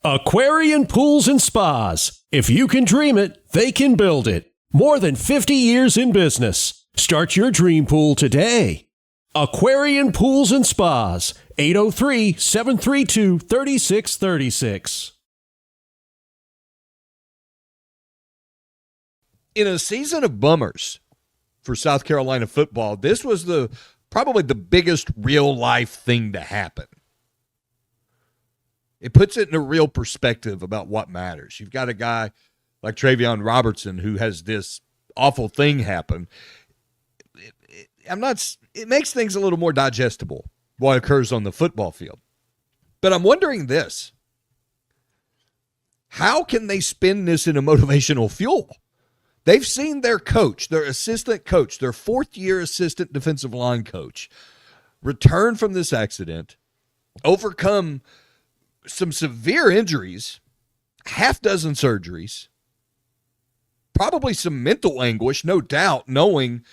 Aquarian Pools and Spas. If you can dream it, they can build it. More than 50 years in business. Start your dream pool today. Aquarian Pools and Spas. 803-732-3636. In a season of bummers for South Carolina football, this was probably the biggest real-life thing to happen. It puts it in a real perspective about what matters. You've got a guy like Travion Robertson who has this awful thing happen. It makes things a little more digestible, what occurs on the football field. But I'm wondering this. How can they spin this into motivational fuel? They've seen their coach, their assistant coach, their fourth-year assistant defensive line coach, return from this accident, overcome some severe injuries, half dozen surgeries, probably some mental anguish, no doubt, knowing,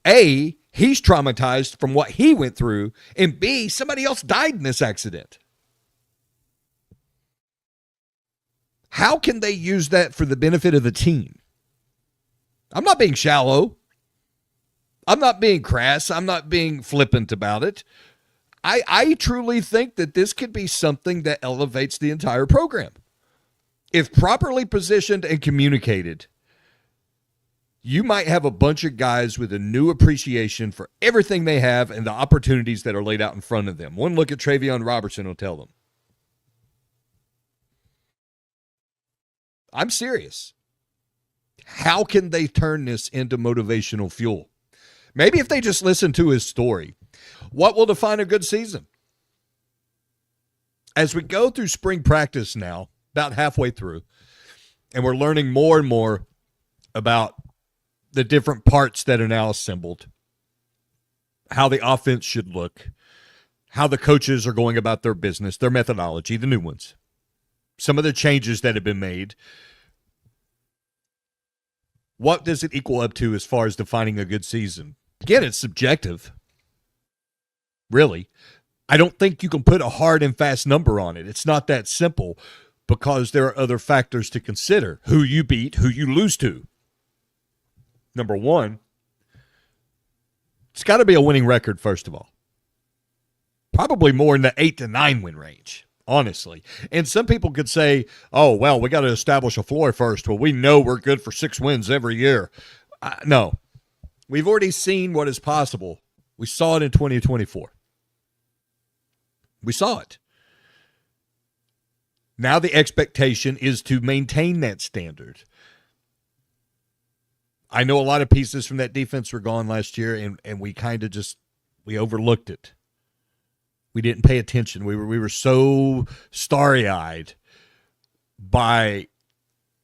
A, he's traumatized from what he went through, and B, somebody else died in this accident. How can they use that for the benefit of the team? I'm not being shallow. I'm not being crass. I'm not being flippant about it. I truly think that this could be something that elevates the entire program. If properly positioned and communicated, you might have a bunch of guys with a new appreciation for everything they have and the opportunities that are laid out in front of them. One look at Travion Robertson will tell them. I'm serious. How can they turn this into motivational fuel? Maybe if they just listen to his story. What will define a good season? As we go through spring practice now, about halfway through, and we're learning more and more about the different parts that are now assembled, how the offense should look, how the coaches are going about their business, their methodology, the new ones, some of the changes that have been made. What does it equal up to as far as defining a good season? Again, it's subjective. Really. I don't think you can put a hard and fast number on it. It's not that simple because there are other factors to consider. Who you beat, who you lose to. Number one, it's got to be a winning record, first of all. Probably more in the 8 to 9 win range, honestly. And some people could say, oh, well, we got to establish a floor first. Well, we know we're good for 6 wins every year. No. We've already seen what is possible. We saw it in 2024. We saw it. Now the expectation is to maintain that standard. I know a lot of pieces from that defense were gone last year, and we kind of we overlooked it. We didn't pay attention. We were so starry-eyed by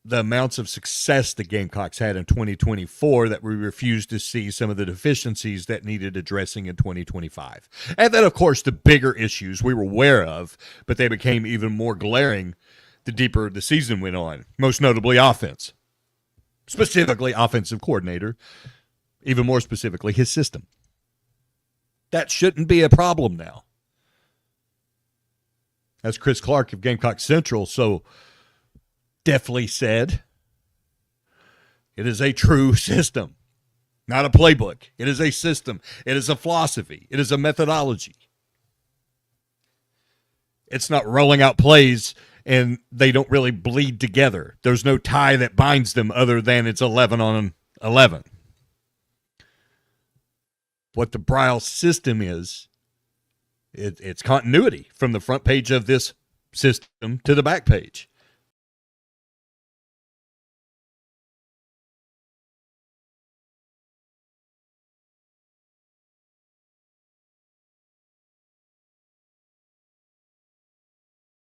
the amounts of success the Gamecocks had in 2024 that we refused to see some of the deficiencies that needed addressing in 2025. And then, of course, the bigger issues we were aware of, but they became even more glaring the deeper the season went on, most notably offense, specifically offensive coordinator, even more specifically his system. That shouldn't be a problem now. As Chris Clark of Gamecock Central so deftly said, it is a true system, not a playbook. It is a system. It is a philosophy. It is a methodology. It's not rolling out plays and they don't really bleed together. There's no tie that binds them other than it's 11 on 11. What the Briles system is, it's continuity from the front page of this system to the back page.